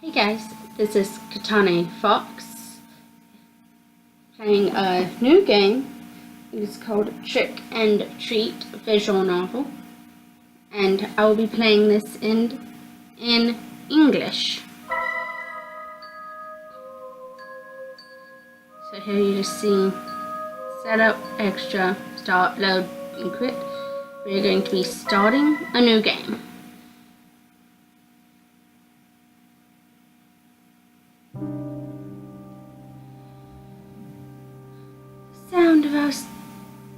Hey guys, this is Katane Fox playing a new game. It's called Trick and Treat visual novel, and I will be playing this in English. So here you just see setup, extra, start, load, and quit. We're going to be starting a new game.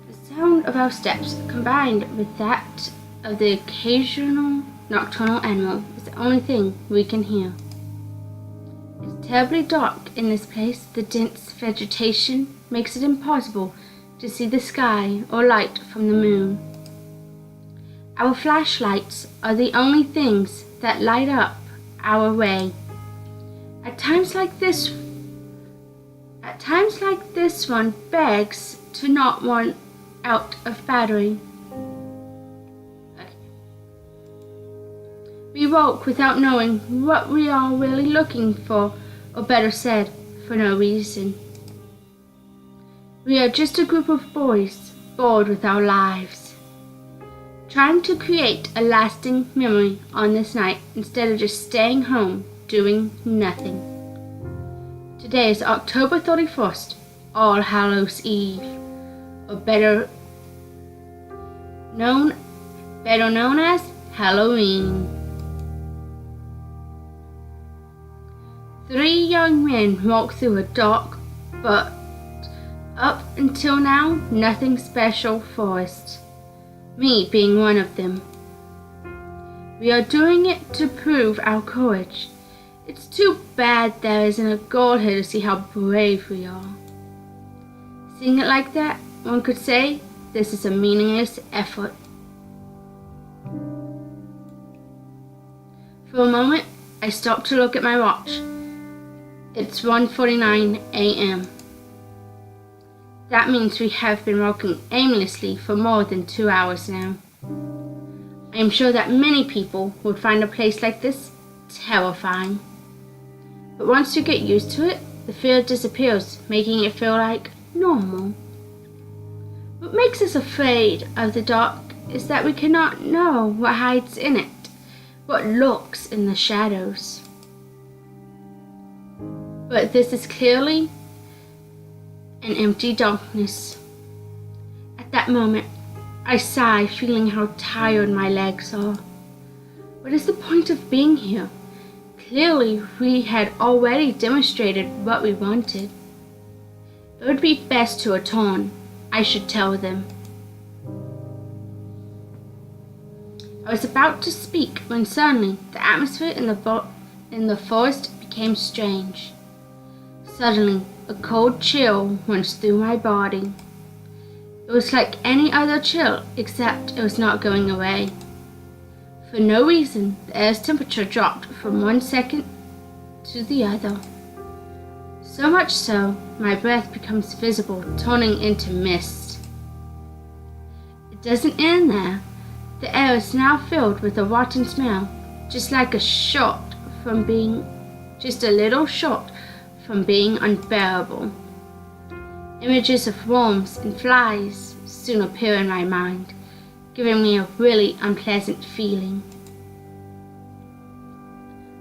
The sound of our steps, combined with that of the occasional nocturnal animal, is the only thing we can hear. It's terribly dark in this place. The dense vegetation makes it impossible to see the sky or light from the moon. Our flashlights are the only things that light up our way. At times like this one begs to not run out of battery. Okay. We woke without knowing what we are really looking for, or better said, for no reason. We are just a group of boys bored with our lives, trying to create a lasting memory on this night instead of just staying home doing nothing. Today is October 31st, All Hallows Eve, or better known as Halloween. 3 young men walk through a dark, but up until now, nothing special forest, me being one of them. We are doing it to prove our courage. It's too bad there isn't a girl here to see how brave we are. Seeing it like that, one could say this is a meaningless effort. For a moment, I stopped to look at my watch. It's 1:49 a.m. That means we have been walking aimlessly for more than 2 hours now. I am sure that many people would find a place like this terrifying. But once you get used to it, the fear disappears, making it feel like normal. What makes us afraid of the dark is that we cannot know what hides in it, what lurks in the shadows. But this is clearly an empty darkness. At that moment, I sigh, feeling how tired my legs are. What is the point of being here? Clearly, we had already demonstrated what we wanted. It would be best to return, I should tell them. I was about to speak when suddenly the atmosphere in the forest became strange. Suddenly, a cold chill went through my body. It was like any other chill, except it was not going away. For no reason, the air's temperature dropped from one second to the other. So much so, my breath becomes visible, turning into mist. It doesn't end there. The air is now filled with a rotten smell, just a little short from being unbearable. Images of worms and flies soon appear in my mind, giving me a really unpleasant feeling.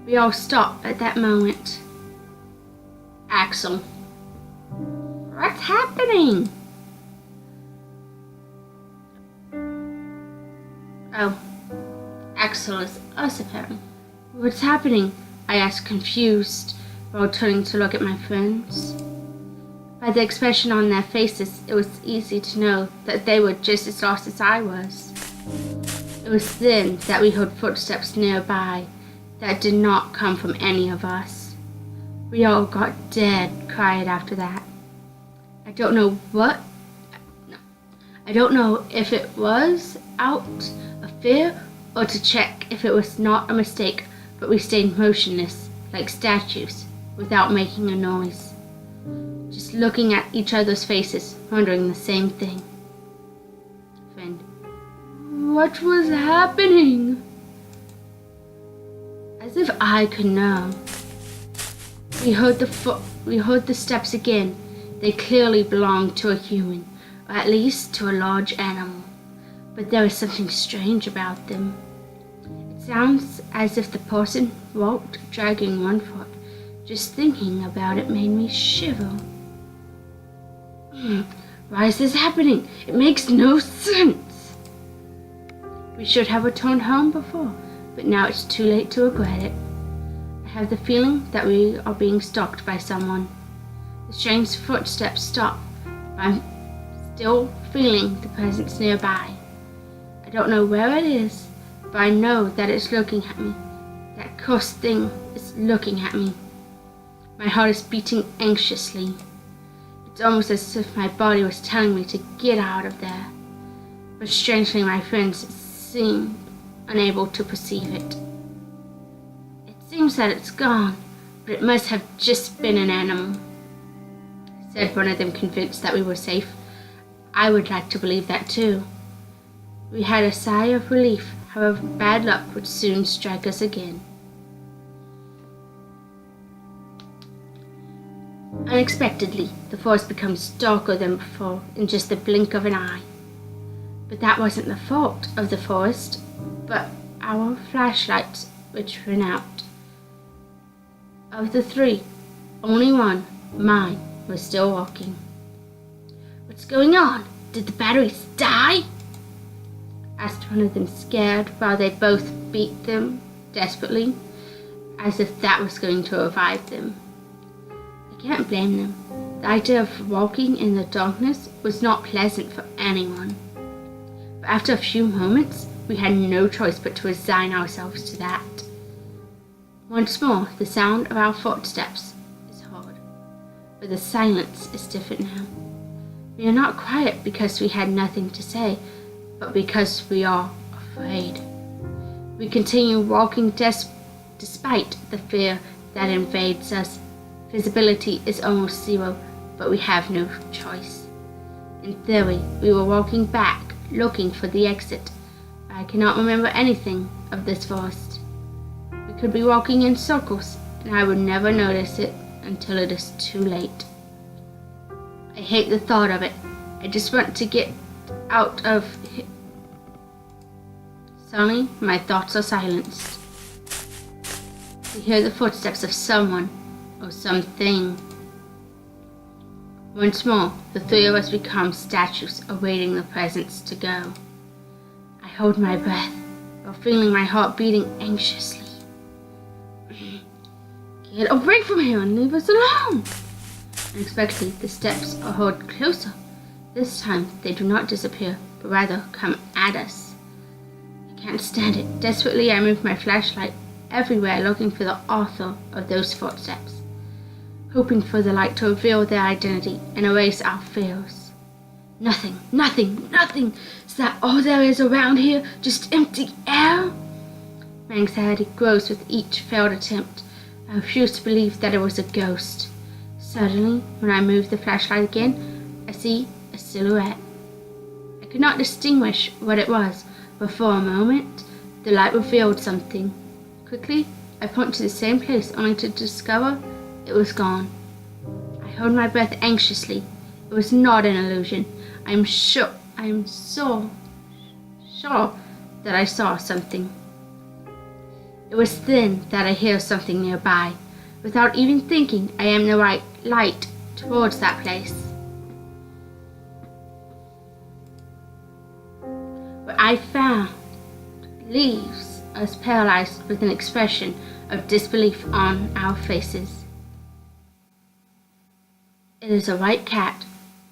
We all stop at that moment. Axel. What's happening? Oh, Axel is us apparently. What's happening? I asked, confused, while turning to look at my friends. By the expression on their faces, it was easy to know that they were just as lost as I was. It was then that we heard footsteps nearby that did not come from any of us. We all got dead quiet after that. I don't know if it was out of fear or to check if it was not a mistake, but we stayed motionless, like statues, without making a noise. Just looking at each other's faces, wondering the same thing. Friend. What was happening? As if I could know. We heard the steps again. They clearly belonged to a human, or at least to a large animal. But there was something strange about them. It sounds as if the person walked dragging one foot. Just thinking about it made me shiver. Why is this happening? It makes no sense. We should have returned home before, but now it's too late to regret it. I have the feeling that we are being stalked by someone. The strange footsteps stop, but I'm still feeling the presence nearby. I don't know where it is, but I know that it's looking at me. That cursed thing is looking at me. My heart is beating anxiously. It's almost as if my body was telling me to get out of there. But strangely, my friends seem unable to perceive it. It seems that it's gone, but it must have just been an animal, said one of them, convinced that we were safe. I would like to believe that too. We had a sigh of relief, however bad luck would soon strike us again. Unexpectedly, the forest becomes darker than before in just the blink of an eye. But that wasn't the fault of the forest, but our flashlights, which ran out. Of the three, only one, mine, was still working. What's going on? Did the batteries die? Asked one of them, scared, while they both beat them desperately, as if that was going to revive them. I can't blame them. The idea of walking in the darkness was not pleasant for anyone. But after a few moments, we had no choice but to resign ourselves to that. Once more, the sound of our footsteps is heard, but the silence is different now. We are not quiet because we had nothing to say, but because we are afraid. We continue walking despite the fear that invades us. Visibility is almost zero, but we have no choice. In theory, we were walking back, looking for the exit. I cannot remember anything of this forest. We could be walking in circles, and I would never notice it until it is too late. I hate the thought of it. I just want to get out of here. Suddenly, my thoughts are silenced. We hear the footsteps of someone or something. Once more, the three of us become statues awaiting the presence to go. I hold my breath while feeling my heart beating anxiously. Get away from here and leave us alone! Unexpectedly, the steps are heard closer. This time, they do not disappear, but rather come at us. I can't stand it. Desperately, I move my flashlight everywhere, looking for the author of those footsteps, hoping for the light to reveal their identity and erase our fears. Nothing, nothing, nothing! Is that all there is around here? Just empty air? My anxiety grows with each failed attempt. I refuse to believe that it was a ghost. Suddenly, when I move the flashlight again, I see a silhouette. I could not distinguish what it was, but for a moment, the light revealed something. Quickly, I point to the same place, only to discover it was gone. I held my breath anxiously. It was not an illusion. I am so sure that I saw something. It was then that I hear something nearby. Without even thinking, I aim the right light towards that place. What I found leaves us paralyzed with an expression of disbelief on our faces. It is a white cat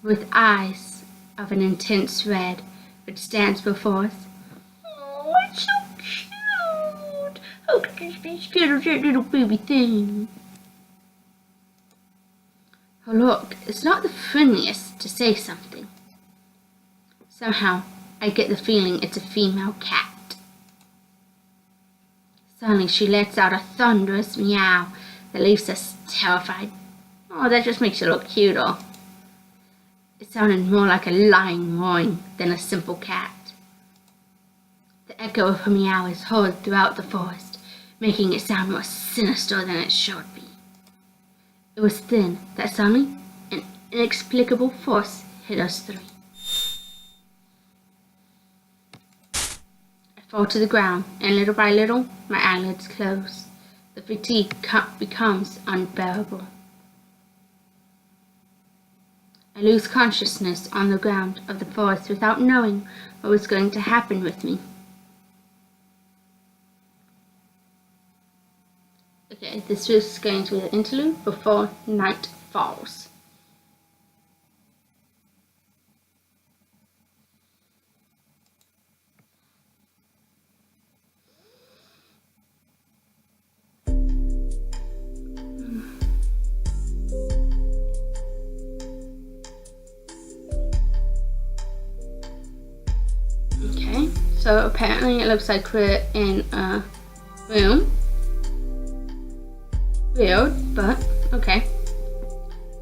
with eyes of an intense red, which stands before us. Oh, it's so cute! How could you be scared of that little baby thing? Her look is not the friendliest, to say something. Somehow, I get the feeling it's a female cat. Suddenly, she lets out a thunderous meow that leaves us terrified. Oh, that just makes it look cuter. It sounded more like a lion roaring than a simple cat. The echo of her meow is heard throughout the forest, making it sound more sinister than it should be. It was then that suddenly an inexplicable force hit us three. I fall to the ground, and little by little, my eyelids close. The fatigue becomes unbearable. I lose consciousness on the ground of the forest without knowing what was going to happen with me. Okay, this is going to be the interlude before night falls. Okay, so apparently it looks like we're in a room. Weird, but okay.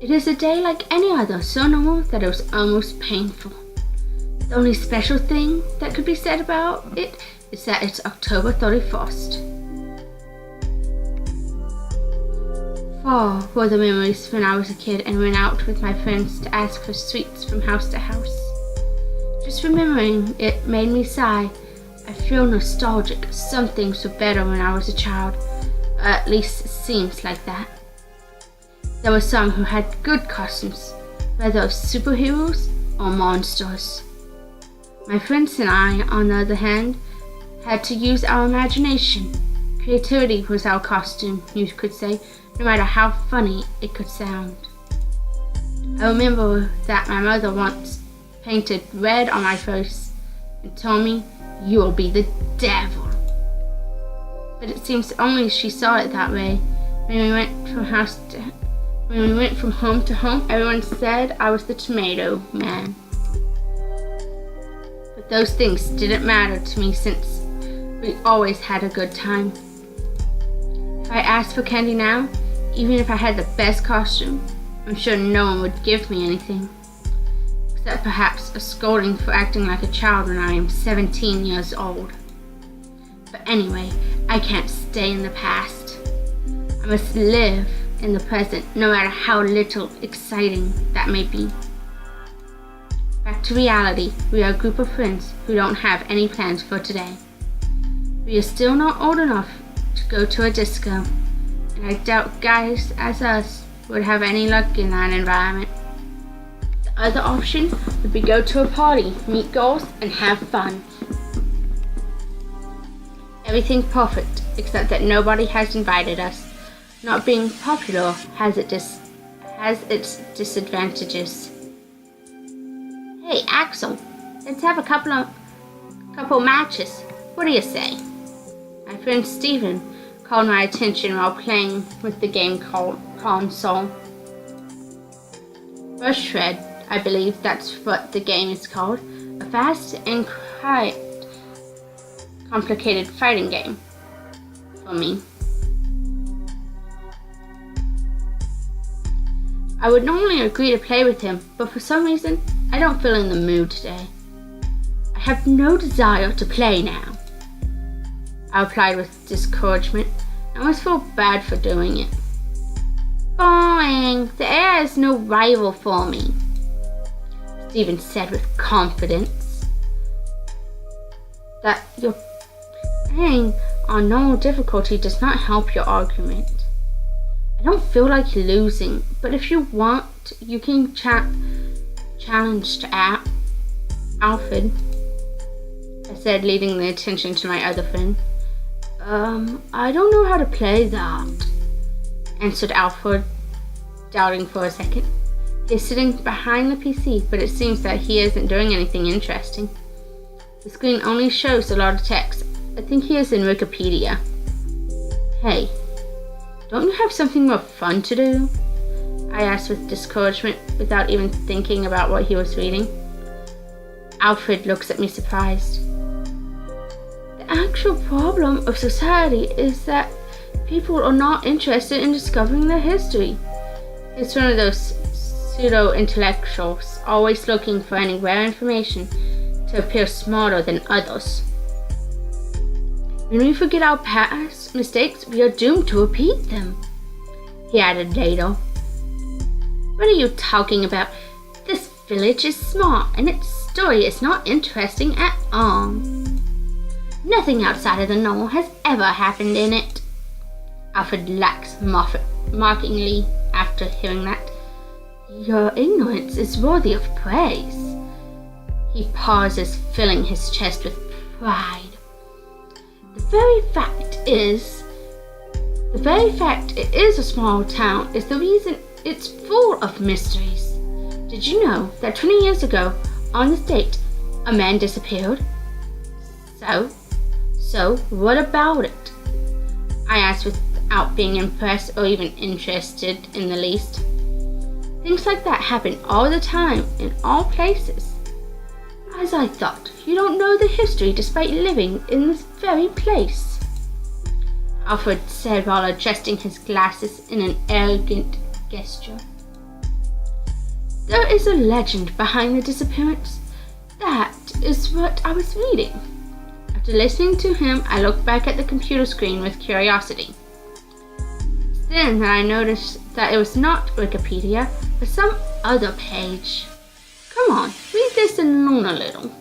It is a day like any other, so normal that it was almost painful. The only special thing that could be said about it is that it's October 31st. Far were the memories when I was a kid and went out with my friends to ask for sweets from house to house. Just remembering it made me sigh. I feel nostalgic. Some things were better when I was a child. At least it seems like that. There were some who had good costumes, whether of superheroes or monsters. My friends and I, on the other hand, had to use our imagination. Creativity was our costume, you could say, no matter how funny it could sound. I remember that my mother once painted red on my face and told me, "You will be the devil." But it seems only she saw it that way. When we went from home to home, everyone said I was the tomato man. But those things didn't matter to me since we always had a good time. If I asked for candy now, even if I had the best costume, I'm sure no one would give me anything. Except perhaps a scolding for acting like a child when I am 17 years old. But anyway, I can't stay in the past. I must live in the present, no matter how little exciting that may be. Back to reality, we are a group of friends who don't have any plans for today. We are still not old enough to go to a disco, and I doubt guys as us would have any luck in that environment. The other option would be go to a party, meet girls, and have fun. Everything perfect, except that nobody has invited us. Not being popular has its disadvantages. Hey, Axel, let's have a couple matches. What do you say? My friend Steven called my attention while playing with the game console. First Shred, I believe that's what the game is called. A fast and quite complicated fighting game for me. I would normally agree to play with him, but for some reason, I don't feel in the mood today. I have no desire to play now, I replied with discouragement. I almost feel bad for doing it. Boing! The AI is no rival for me, Steven said with confidence. That you're playing on normal difficulty does not help your argument. I don't feel like losing, but if you want, you can challenge Alfred, I said, leading the attention to my other friend. I don't know how to play that, answered Alfred, doubting for a second. He's sitting behind the PC, but it seems that he isn't doing anything interesting. The screen only shows a lot of text. I think he is in Wikipedia. Hey, don't you have something more fun to do? I asked with discouragement without even thinking about what he was reading. Alfred looks at me surprised. The actual problem of society is that people are not interested in discovering their history. He's one of those pseudo-intellectuals, always looking for any rare information to appear smarter than others. When we forget our past mistakes, we are doomed to repeat them, he added later. What are you talking about? This village is small, and its story is not interesting at all. Nothing outside of the normal has ever happened in it. Alfred laughed mockingly after hearing that. Your ignorance is worthy of praise. He pauses, filling his chest with pride. The very fact it is a small town is the reason it's full of mysteries. Did you know that 20 years ago, on this date, a man disappeared? So what about it? I asked without being impressed or even interested in the least. Things like that happen all the time in all places. As I thought, you don't know the history despite living in this very place, Alfred said while adjusting his glasses in an arrogant gesture. There is a legend behind the disappearance. That is what I was reading. After listening to him, I looked back at the computer screen with curiosity. It's then that I noticed that it was not Wikipedia, but some other page. Come on, read this and learn a little,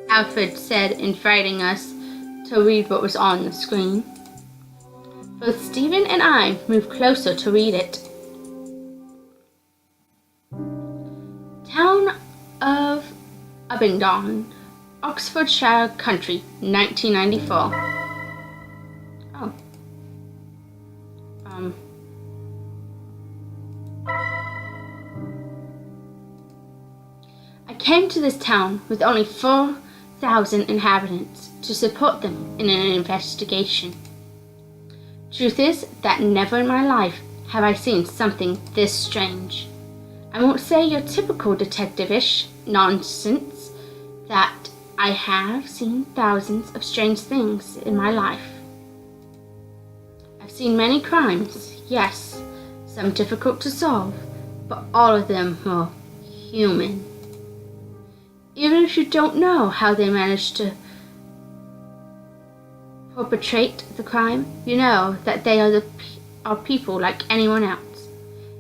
Alfred said, inviting us to read what was on the screen. Both Stephen and I moved closer to read it. Town of Abingdon, Oxfordshire Country, 1994. I came to this town with only 4,000 inhabitants to support them in an investigation. Truth is that never in my life have I seen something this strange. I won't say your typical detective-ish nonsense, that I have seen thousands of strange things in my life. I've seen many crimes, yes, some difficult to solve, but all of them were human. Even if you don't know how they managed to perpetrate the crime, you know that they are people like anyone else.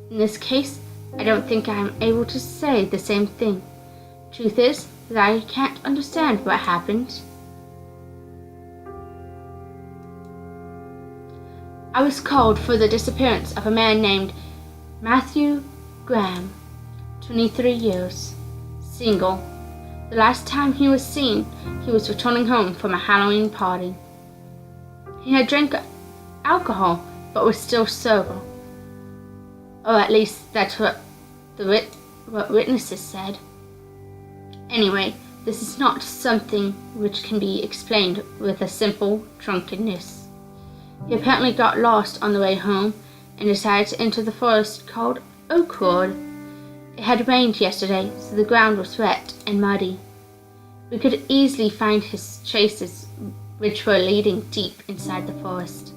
In this case, I don't think I am able to say the same thing. Truth is that I can't understand what happened. I was called for the disappearance of a man named Matthew Graham, 23 years, single. The last time he was seen, he was returning home from a Halloween party. He had drank alcohol, but was still sober. Or at least that's what witnesses said. Anyway, this is not something which can be explained with a simple drunkenness. He apparently got lost on the way home and decided to enter the forest called Oakwood. It had rained yesterday, so the ground was wet and muddy. We could easily find his traces, which were leading deep inside the forest.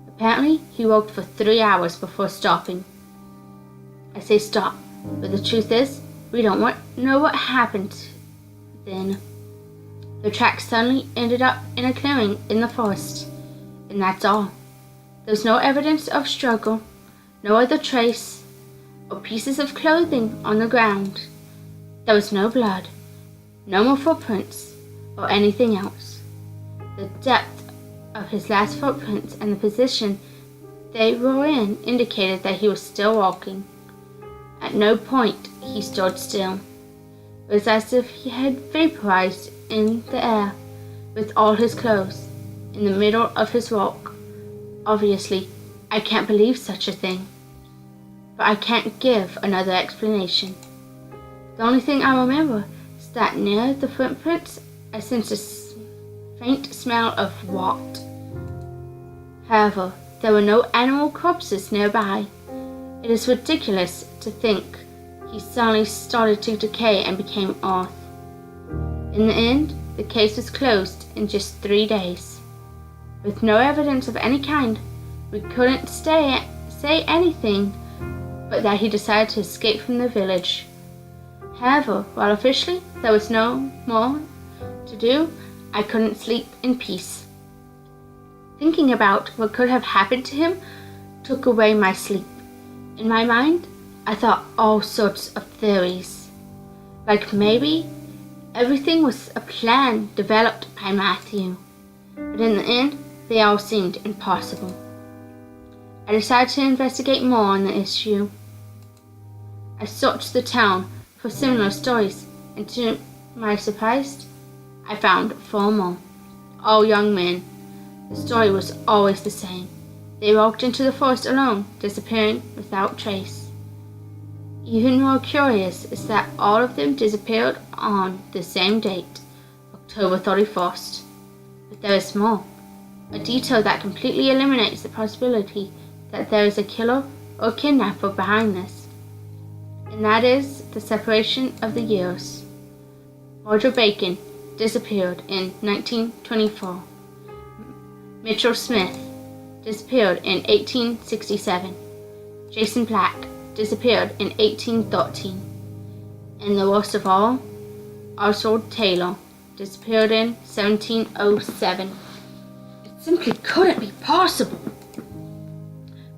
Apparently, he walked for 3 hours before stopping. I say stop, but the truth is, we don't know what happened then. The tracks suddenly ended up in a clearing in the forest, and that's all. There's no evidence of struggle, no other trace, or pieces of clothing on the ground. There was no blood, no more footprints, or anything else. The depth of his last footprints and the position they were in indicated that he was still walking. At no point he stood still. It was as if he had vaporized in the air with all his clothes in the middle of his walk. Obviously, I can't believe such a thing, but I can't give another explanation. The only thing I remember is that near the footprints I sensed a faint smell of rot. However, there were no animal corpses nearby. It is ridiculous to think he suddenly started to decay and became earth. In the end, the case was closed in just 3 days. With no evidence of any kind, we couldn't say anything but that he decided to escape from the village. However, while officially there was no more to do, I couldn't sleep in peace. Thinking about what could have happened to him took away my sleep. In my mind, I thought all sorts of theories. Like maybe everything was a plan developed by Matthew. But in the end, they all seemed impossible. I decided to investigate more on the issue. I searched the town for similar stories, and to my surprise, I found 4 more, all young men. The story was always the same. They walked into the forest alone, disappearing without trace. Even more curious is that all of them disappeared on the same date, October 31st. But there is more, a detail that completely eliminates the possibility that there is a killer or kidnapper behind this. And that is the separation of the years. Roger Bacon disappeared in 1924. Mitchell Smith disappeared in 1867. Jason Black disappeared in 1813. And the worst of all, Oswald Taylor disappeared in 1707. It simply couldn't be possible.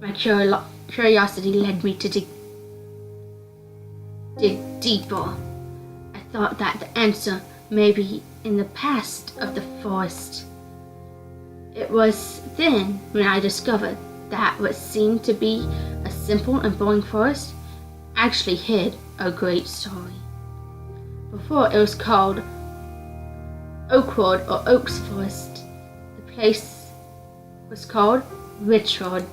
My curiosity led me to dig deeper. I thought that the answer may be in the past of the forest. It was then when I discovered that what seemed to be a simple and boring forest actually hid a great story. Before it was called Oakwood or Oaks Forest, the place was called Richwood.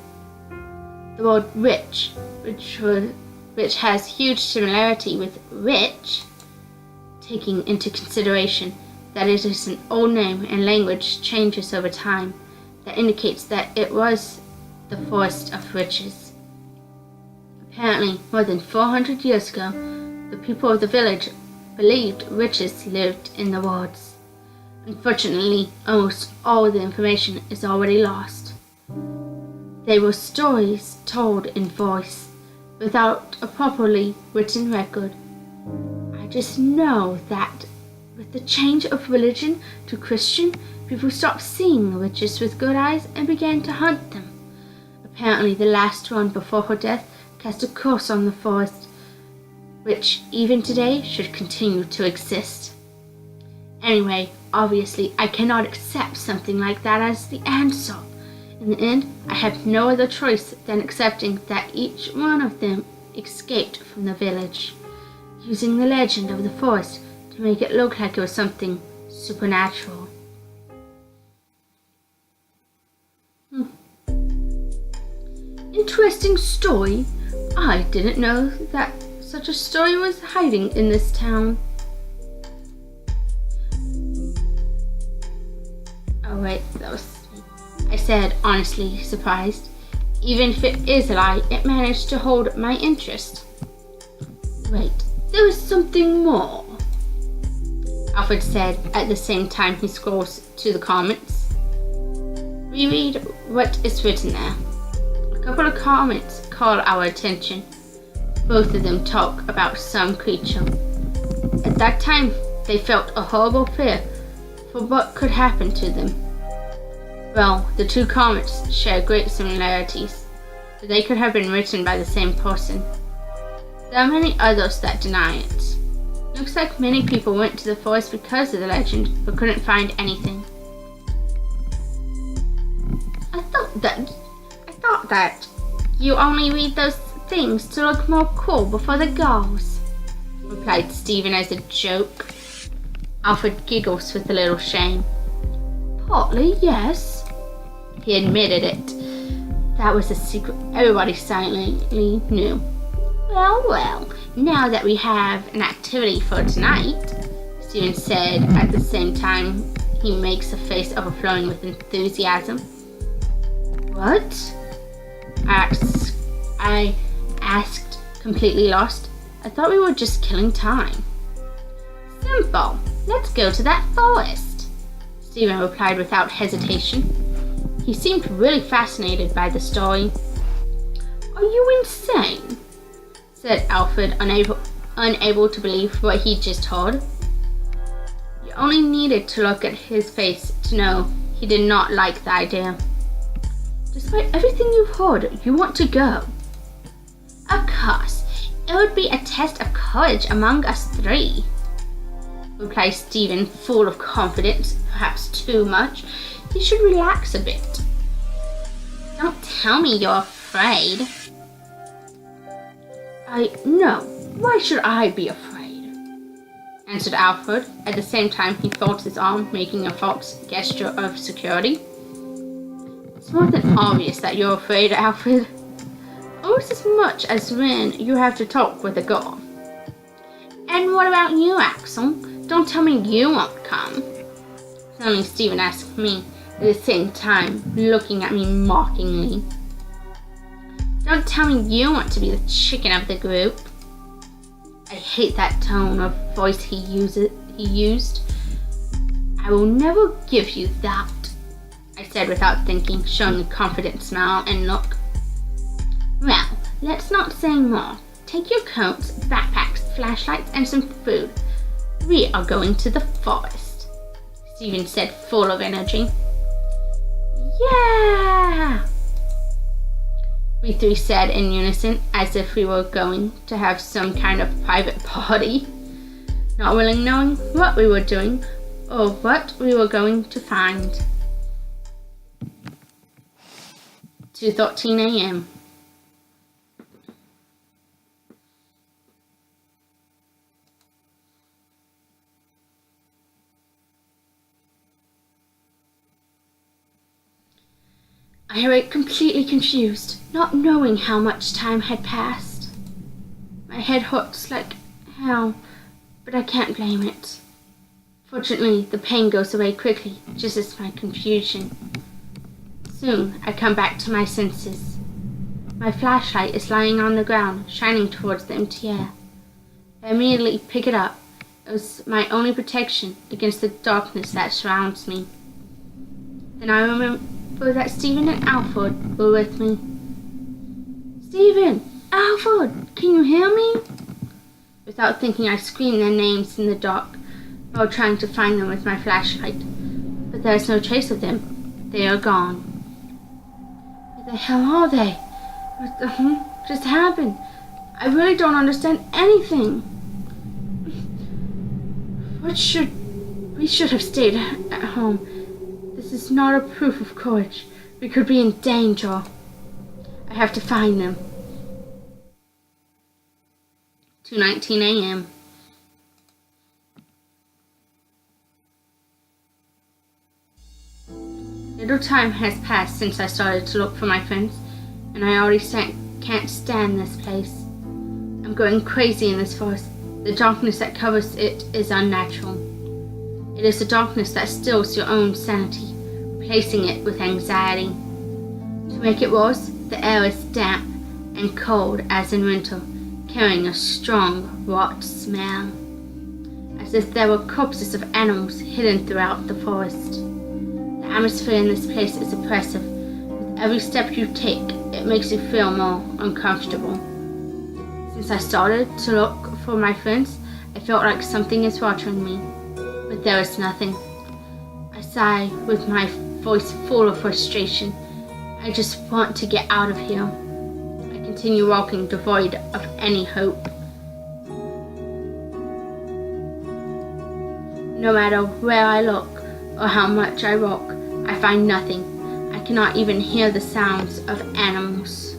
The word rich, which has huge similarity with rich, taking into consideration that it is an old name and language changes over time, that indicates that it was the forest of riches. Apparently, more than 400 years ago, the people of the village believed riches lived in the woods. Unfortunately, almost all the information is already lost. They were stories told in voice, without a properly written record. I just know that with the change of religion to Christian, people stopped seeing the witches with good eyes and began to hunt them. Apparently, the last one before her death cast a curse on the forest, which even today should continue to exist. Anyway, obviously, I cannot accept something like that as the answer. In the end, I had no other choice than accepting that each one of them escaped from the village, using the legend of the forest to make it look like it was something supernatural. Interesting story. I didn't know that such a story was hiding in this town. Oh wait, I said, honestly surprised. Even if it is a lie, it managed to hold my interest. Wait, there was something more, Alfred said at the same time he scrolls to the comments. Reread what is written there. A couple of comments call our attention. Both of them talk about some creature. At that time, they felt a horrible fear for what could happen to them. Well, the 2 comments share great similarities, but they could have been written by the same person. There are many others that deny it. Looks like many people went to the forest because of the legend, but couldn't find anything. I thought that you only read those things to look more cool before the girls, replied Stephen as a joke. Alfred giggles with a little shame. Partly, yes. He admitted it. That was a secret everybody silently knew. Well, now that we have an activity for tonight, Stephen said at the same time he makes a face overflowing with enthusiasm. What? I asked, completely lost. I thought we were just killing time. Simple. Let's go to that forest, Stephen replied without hesitation. He seemed really fascinated by the story. Are you insane? Said Alfred, unable to believe what he just heard. You only needed to look at his face to know he did not like the idea. Despite everything you've heard, you want to go. Of course, It would be a test of courage among us three, replied Stephen, full of confidence, perhaps too much. You should relax a bit. Don't tell me you're afraid. No. Why should I be afraid? Answered Alfred. At the same time, he folded his arm, making a false gesture of security. It's more than obvious that you're afraid, Alfred. Almost as much as when you have to talk with a girl. And what about you, Axel? Don't tell me you won't come. Suddenly Stephen asked me, at the same time looking at me mockingly. Don't tell me you want to be the chicken of the group. I hate that tone of voice he used. I will never give you that, I said without thinking, showing a confident smile and look. Well, let's not say more. Take your coats, backpacks, flashlights, and some food. We are going to the forest, Stephen said, full of energy. Yeah! We three said in unison, as if we were going to have some kind of private party, not really knowing what we were doing or what we were going to find. 2:13 a.m. I awake completely confused, not knowing how much time had passed. My head hurts like hell, but I can't blame it. Fortunately, the pain goes away quickly, just as my confusion. Soon, I come back to my senses. My flashlight is lying on the ground, shining towards the empty air. I immediately pick it up. It was my only protection against the darkness that surrounds me. Then I remember that Stephen and Alfred were with me. Stephen! Alfred! Can you hear me? Without thinking, I screamed their names in the dark while trying to find them with my flashlight. But there is no trace of them. They are gone. Where the hell are they? What just happened? I really don't understand anything. We should have stayed at home. This is not a proof of courage. We could be in danger. I have to find them. 2:19 a.m. Little time has passed since I started to look for my friends, and I already can't stand this place. I'm going crazy in this forest. The darkness that covers it is unnatural. It is the darkness that steals your own sanity, replacing it with anxiety. To make it worse, the air is damp and cold as in winter, carrying a strong, rot smell, as if there were corpses of animals hidden throughout the forest. The atmosphere in this place is oppressive. With every step you take, it makes you feel more uncomfortable. Since I started to look for my friends, I felt like something is watching me, but there is nothing. I sigh with my voice full of frustration. I just want to get out of here. I continue walking, devoid of any hope. No matter where I look or how much I walk, I find nothing. I cannot even hear the sounds of animals.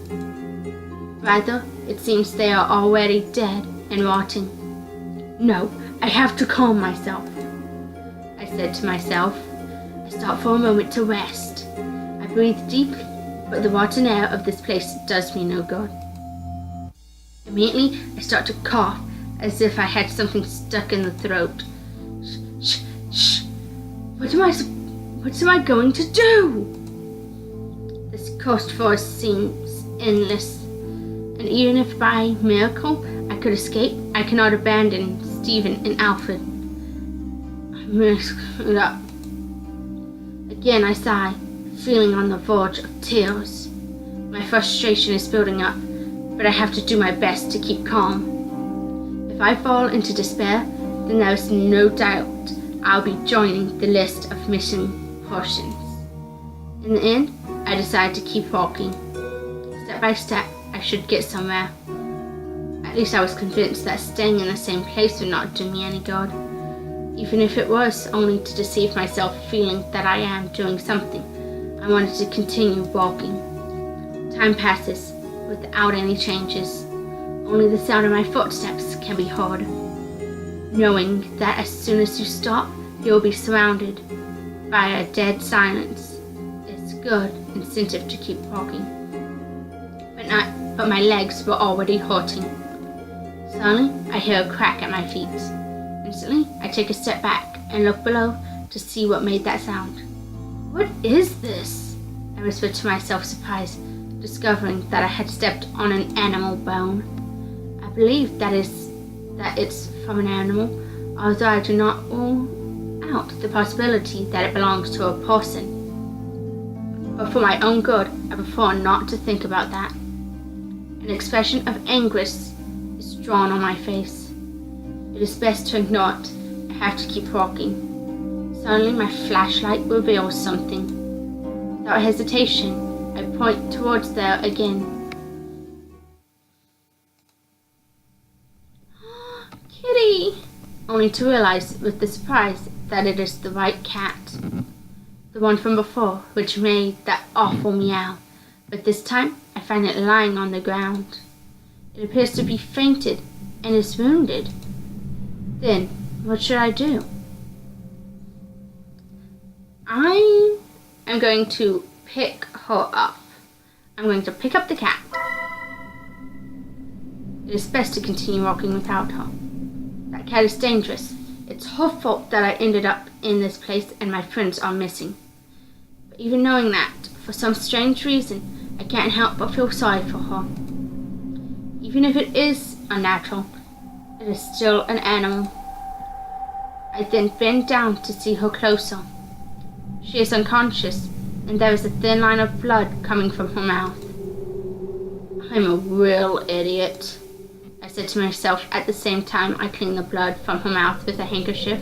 Rather, it seems they are already dead and rotting. No, I have to calm myself, I said to myself. I stop for a moment to rest. I breathe deeply, but the rotten air of this place does me no good. Immediately, I start to cough, as if I had something stuck in the throat. Shh, shh, shh. What am I going to do? This cursed forest seems endless, and even if by miracle I could escape, I cannot abandon Stephen and Alfred. I'm really screwed up. Again I sigh, feeling on the verge of tears. My frustration is building up, but I have to do my best to keep calm. If I fall into despair, then there is no doubt I'll be joining the list of missing persons. In the end, I decide to keep walking. Step by step, I should get somewhere. I At least I was convinced that staying in the same place would not do me any good, even if it was only to deceive myself, feeling that I am doing something. I wanted to continue walking. Time passes without any changes. Only the sound of my footsteps can be heard. Knowing that as soon as you stop, you will be surrounded by a dead silence. It's good incentive to keep walking. But my legs were already hurting. Suddenly, I hear a crack at my feet. Instantly, I take a step back and look below to see what made that sound. What is this? I whispered to myself, surprised, discovering that I had stepped on an animal bone. I believe that it's from an animal, although I do not rule out the possibility that it belongs to a person. But for my own good, I prefer not to think about that. An expression of anguish is drawn on my face. It is best to ignore it. I have to keep walking. Suddenly my flashlight reveals something. Without hesitation, I point towards there again. Kitty! Only to realize with the surprise that it is the white cat. The one from before, which made that awful meow. But this time, I find it lying on the ground. It appears to be fainted and is wounded. Then, what should I do? I am going to pick her up. I'm going to pick up the cat. It is best to continue walking without her. That cat is dangerous. It's her fault that I ended up in this place and my friends are missing. But even knowing that, for some strange reason, I can't help but feel sorry for her. Even if it is unnatural, it is still an animal. I then bend down to see her closer. She is unconscious, and there is a thin line of blood coming from her mouth. I'm a real idiot, I said to myself at the same time I cleaned the blood from her mouth with a handkerchief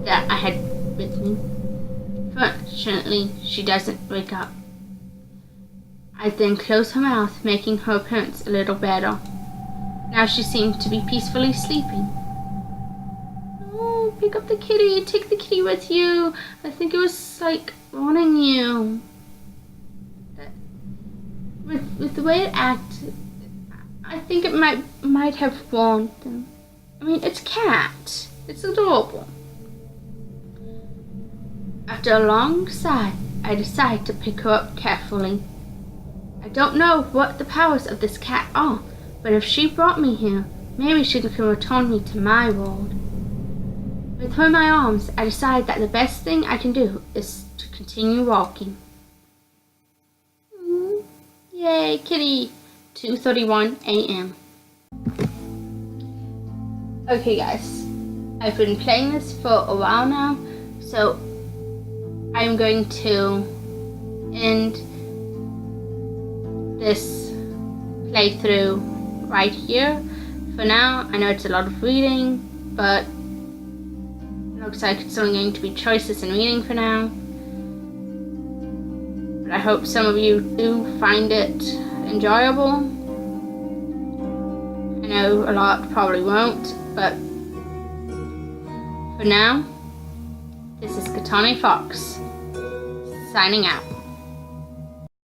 that I had with me. Fortunately, she doesn't wake up. I then close her mouth, making her appearance a little better. Now she seemed to be peacefully sleeping. Oh, pick up the kitty. Take the kitty with you. I think it was like wanting you. With the way it acted, I think it might have warned them. I mean, it's cat. It's adorable. After a long sigh, I decide to pick her up carefully. I don't know what the powers of this cat are, but if she brought me here, maybe she can return me to my world. With her in my arms, I decide that the best thing I can do is to continue walking. Yay, kitty! 2:31 a.m. Okay guys, I've been playing this for a while now, so I'm going to end this playthrough right here. For now, I know it's a lot of reading, but it looks like it's only going to be choices and reading for now. But I hope some of you do find it enjoyable. I know a lot probably won't, but for now, this is Katani Fox, signing out.